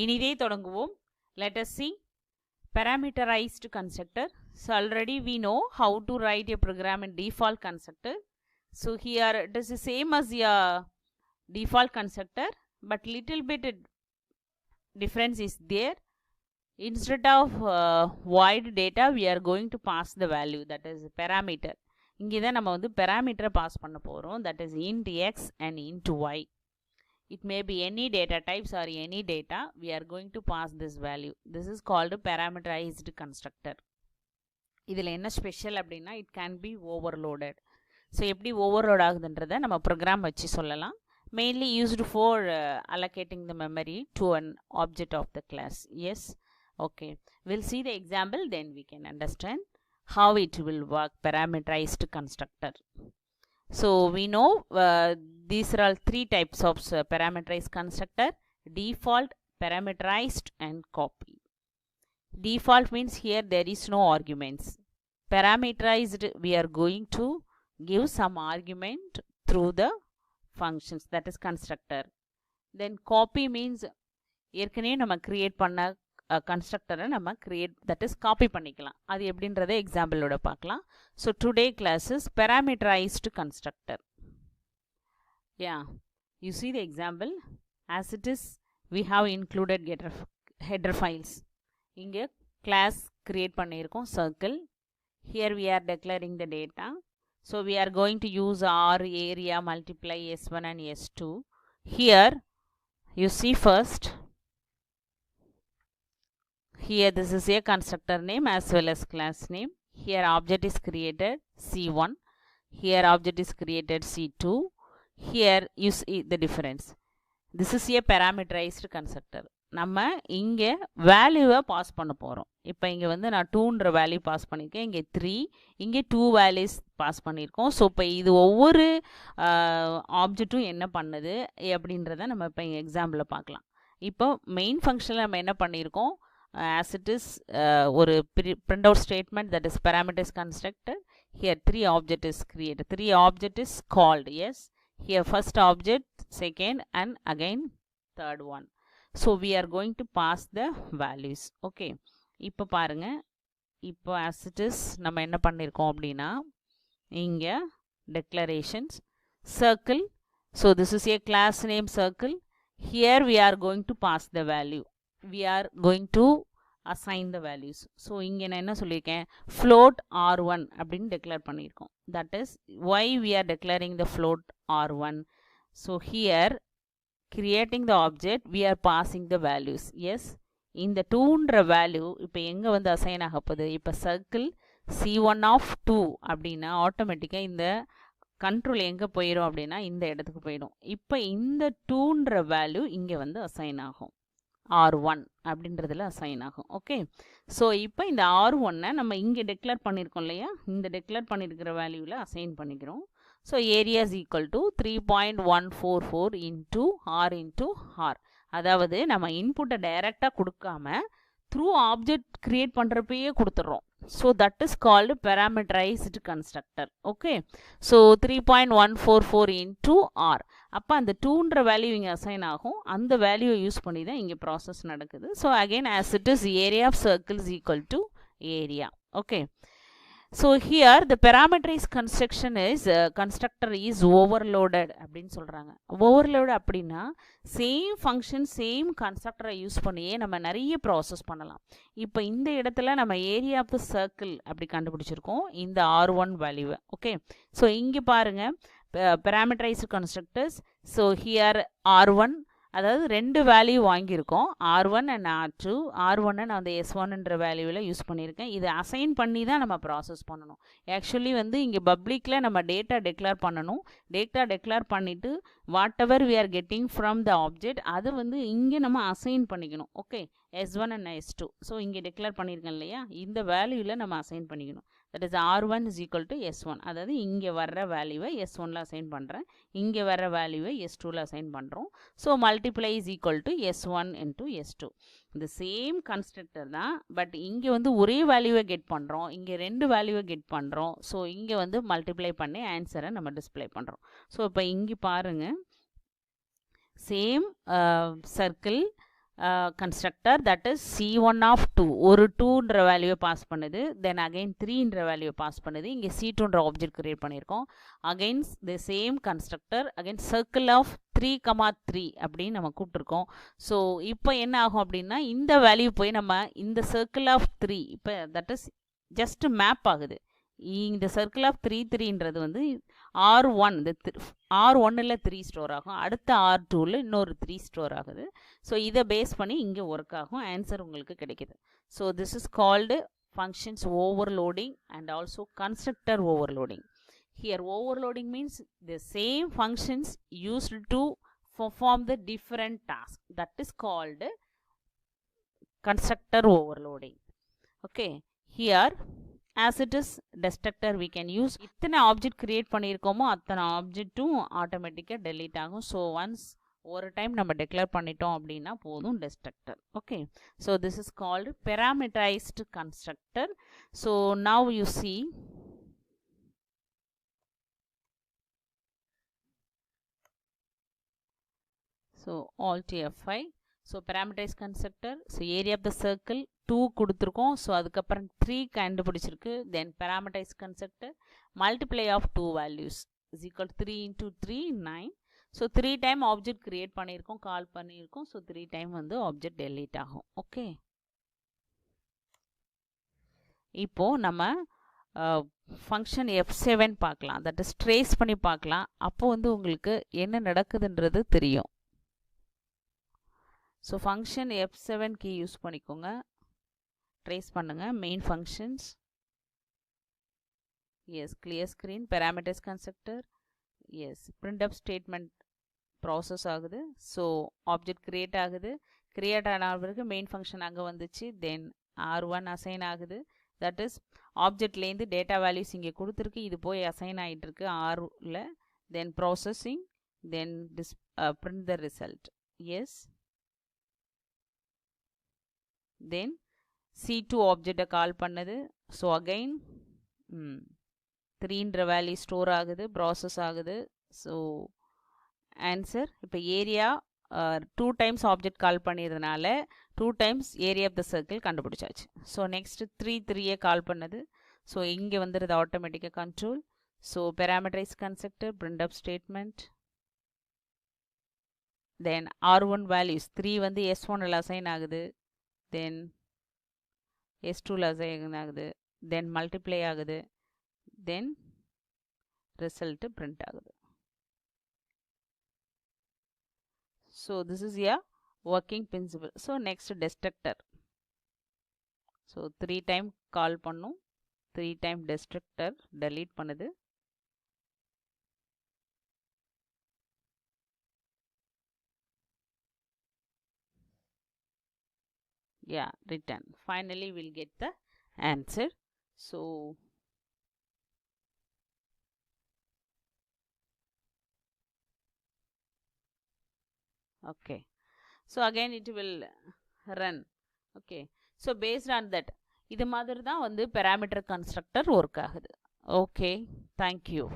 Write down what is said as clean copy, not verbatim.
இனிதே தொடங்குவோம். Let us see parameterized constructor. So already we know how to write a program in default constructor. So here it is the same as your default constructor, but little bit difference is there. Instead of void data, we are going to pass the value, that is parameter. இங்கே தான் நம்ம வந்து parameter pass பண்ண போகிறோம், that is int x and int y. It may be any data types or any data, we are going to pass this value. This is called parameterized constructor. இதில் என்ன special அப்படின்னா, it can be overloaded. So எப்படி overload ஆகுதுன்றதை நம்ம program வச்சு சொல்லலாம். Mainly used for allocating the memory to an object of the class. Yes, okay. We'll see the example, then we can understand how it will work, parameterized constructor. So we know these are all three types of parameterized constructor: default, parameterized, and copy. Default means here there is no arguments. Parameterized, we are going to give some argument through the functions, that is constructor. Then copy means ஏற்கனவே நம்ம create பண்ண கன்ஸ்ட்ரக்டரை நம்ம create, that is copy பண்ணிக்கலாம். அது எப்படின்றத எக்ஸாம்பிளோட பார்க்கலாம். So today class is parameterized constructor. Yeah, you see the example. As it is, we have included header files. இங்கே கிளாஸ் கிரியேட் பண்ணியிருக்கோம் circle. Here we are declaring the data. So we are going to use R area multiply S1 and S2. Here you see first, here this is a constructor name as well as class name. Here object is created C1. Here object is created C2. Here you see the difference. This is a parameterized constructor. நம்ம இங்கே வேல்யூவை pass பண்ண போகிறோம். இப்போ இங்கே வந்து நான் 2ன்ற value pass பண்ணியிருக்கேன், இங்கே 3, இங்கே 2 வேல்யூஸ் பாஸ் பண்ணியிருக்கோம். ஸோ இப்போ இது ஒவ்வொரு ஆப்ஜெக்ட்டும் என்ன பண்ணுது அப்படின்றத நம்ம இப்போ இங்கே எக்ஸாம்பிளில் பார்க்கலாம். இப்போ மெயின் ஃபங்க்ஷனில் நம்ம என்ன பண்ணியிருக்கோம், as it is ஒரு print out statement, that is parameters constructor. Here 3 object is created, 3 object is called. Yes, here first object, second, and again third one. So we are going to pass the values. Okay, இப்போ பாருங்க, இப்போ as it is நம்ம என்ன பண்ணியிருக்கோம் அப்படின்னா, இங்கே declarations circle. So this is a class name circle. Here we are going to pass the value. We are going to assign the values. So இங்கே நான் என்ன சொல்லியிருக்கேன், float r1 அப்படின்னு declare பண்ணியிருக்கோம். That is why we are declaring the float r1. So here creating the object, we are passing the values. Yes, இந்த 2ன்ற value இப்போ எங்கே வந்து அசைன் ஆகப்போகுது, இப்போ சர்க்கிள் C1 of 2 அப்படின்னா ஆட்டோமேட்டிக்காக இந்த கண்ட்ரோல் எங்கே போயிடும் அப்படின்னா இந்த இடத்துக்கு போயிடும். இப்போ இந்த 2ன்ற வேல்யூ இங்கே வந்து அசைன் ஆகும், R1 அப்படின்றதுல அசைன் ஆகும். ஓகே, ஸோ இப்போ இந்த R1 நம்ம இங்கே டெக்ளேர் பண்ணியிருக்கோம் இல்லையா, இந்த டெக்ளேர் பண்ணியிருக்கிற வேல்யூவில் அசைன் பண்ணிக்கிறோம். So area is equal to 3.144 into r into r. அதாவது நம்ம இன்புட்டை டைரெக்டாக கொடுக்காம த்ரூ ஆப்ஜெக்ட் கிரியேட் பண்ணுறப்பயே கொடுத்துட்றோம். So that is called parameterized constructor. Okay, so 3.144 into r. அப்போ அந்த 2ன்ற வேல்யூ இங்கே அசைன் ஆகும், அந்த வேல்யூவை யூஸ் பண்ணி தான் இங்கே ப்ராசஸ் நடக்குது. So again as it is area of circle is equal to area. Okay, so here the parameterized construction is constructor is overloaded அப்படின்னு சொல்கிறாங்க. overload அப்படின்னா சேம் ஃபங்க்ஷன் சேம் கன்ஸ்ட்ரக்டரை யூஸ் பண்ணியே நம்ம நிறைய ப்ராசஸ் பண்ணலாம். இப்போ இந்த இடத்துல நம்ம ஏரியா ஆஃப் த சர்க்கிள் அப்படி கண்டுபிடிச்சிருக்கோம் இந்த R1 வேல்யூவை. ஓகே, ஸோ இங்கே பாருங்கள் parameterized constructors. So here R1, அதாவது 2 வேல்யூ வாங்கியிருக்கோம், R1 and R2. R1 நான் அந்த S1ன்ற வேல்யூவில் யூஸ் பண்ணியிருக்கேன். இதை அசைன் பண்ணி தான் நம்ம ப்ராசஸ் பண்ணணும். ஆக்சுவலி வந்து இங்கே பப்ளிக்கில் நம்ம டேட்டா டெக்ளேர் பண்ணணும். டேட்டா டெக்ளேர் பண்ணிவிட்டு whatever we are getting from the object அதை வந்து இங்கே நம்ம அசைன் பண்ணிக்கணும். ஓகே, S1 and S2. ஸோ இங்கே டெக்ளேர் பண்ணியிருக்கேன் இல்லையா, இந்த வேல்யூவில் நம்ம அசைன் பண்ணிக்கணும். That is R1 is equal to S1. அதாவது இங்கே வர்ற வேல்யூவை S1ல் அசைன் பண்ணுறேன், இங்கே வர்ற வேல்யூவை S2ல் அசைன் பண்ணுறோம். So multiply is equal to S1 into S2. இந்த சேம் கன்ஸ்ட்ரக்டர் தான், பட் இங்கே வந்து ஒரே வேல்யூவை கெட் பண்ணுறோம், இங்கே 2 வேல்யூவை கெட் பண்ணுறோம். ஸோ இங்கே வந்து மல்டிப்ளை பண்ணி ஆன்சரை நம்ம டிஸ்பிளே பண்ணுறோம். ஸோ இப்போ இங்கே பாருங்கள், same circle constructor, that is c1 of 2 ஒரு 2ன்ற வேல்யூவை பாஸ் பண்ணுது, then again 3ன்ற வேல்யூவை பாஸ் பண்ணுது. இங்கே c2ன்ற ஆப்ஜெக்ட் கிரியேட் பண்ணியிருக்கோம். again the same constructor, again circle of 3,3 அப்படின்னு நம்ம கூப்பிட்டுருக்கோம். ஸோ இப்போ என்ன ஆகும் அப்படின்னா இந்த வேல்யூ போய் நம்ம இந்த circle of 3 இப்போ தட் இஸ் ஜஸ்ட் மேப் ஆகுது. இந்த சர்க்கிள் ஆஃப் 3,3ன்றது வந்து R1 இந்த R1ல் 3 ஸ்டோர் ஆகும், அடுத்த R2ல் இன்னொரு 3 ஸ்டோர் ஆகுது. ஸோ இதை பேஸ் பண்ணி இங்கே ஒர்க் ஆகும், ஆன்சர் உங்களுக்கு கிடைக்குது. So this is called functions overloading and also constructor overloading. Here overloading means the same functions used to perform the different task, that is called constructor overloading. Okay, here as it is destructor we can use இத்தனை object create பண்ணியிருக்கோமோ அத்தனை ஆப்ஜெக்ட்டும் ஆட்டோமேட்டிக்காக delete ஆகும். So once ஒரு time நம்ம declare பண்ணிட்டோம் அப்படின்னா போதும் destructor. Okay, so this is called parameterized constructor. So now you see so alt F5. So parameterized constructor, so area of the circle 2 கொடுத்திருக்கோம், ஸோ அதுக்கப்புறம் 3 கண்டுபிடிச்சிருக்கு. தென் parameterized constructor multiply of 2 values is equal to 3 into 3 9. So 3 time object create பண்ணியிருக்கோம், கால் பண்ணியிருக்கோம். So 3 time வந்து object delete ஆகும். Okay, இப்போ நம்ம function F7 பார்க்கலாம், that is trace பண்ணி பார்க்கலாம். அப்போ வந்து உங்களுக்கு என்ன நடக்குதுன்றது தெரியும். So function F7 key use பண்ணிக்கோங்க, ட்ரேஸ் பண்ணுங்க main functions. Yes, clear screen, parameters constructor. Yes, printf statement process ஆகுது. ஸோ ஆப்ஜெக்ட் கிரியேட் ஆகுது, கிரியேட் ஆன பிறகு மெயின் ஃபங்க்ஷன் அங்கே வந்துச்சு. தென் R1 அசைன் ஆகுது, தட் இஸ் ஆப்ஜெக்ட்லேருந்து டேட்டா வேல்யூஸ் இங்கே கொடுத்துருக்கு, இது போய் அசைன் ஆகிட்டு இருக்கு Rல. Then processing, then print the result. Yes, then C2 ஆப்ஜெக்டை கால் பண்ணுது. ஸோ அகைன் 3ன்ற வேல்யூ ஸ்டோர் ஆகுது, ப்ராசஸ் ஆகுது. ஸோ ஆன்சர் இப்போ ஏரியா 2 டைம்ஸ் ஆப்ஜெக்ட் கால் பண்ணியதுனால 2 times area of the circle கண்டுபிடிச்சாச்சு. ஸோ நெக்ஸ்ட் 3 கால் பண்ணுது. ஸோ இங்கே வந்துடுது ஆட்டோமேட்டிக்காக control. So parameterized constructor, printf statement. Then R1 values 3 வந்து S1ல் அசைன் ஆகுது, தென் S2ல் அசைன் ஆகுது, தென் மல்டிப்ளை ஆகுது, தென் ரிசல்ட் பிரிண்ட் ஆகுது. So this is a working principle. So next destructor. So 3 time call பண்ணும், 3 டைம் destructor delete பண்ணுது. Yeah, return. Finally we'll get the answer. So okay, so again it will run. Okay, so based on that இது மாதிரி தான் வந்து parameter constructor work ஆகுது. Okay, thank you.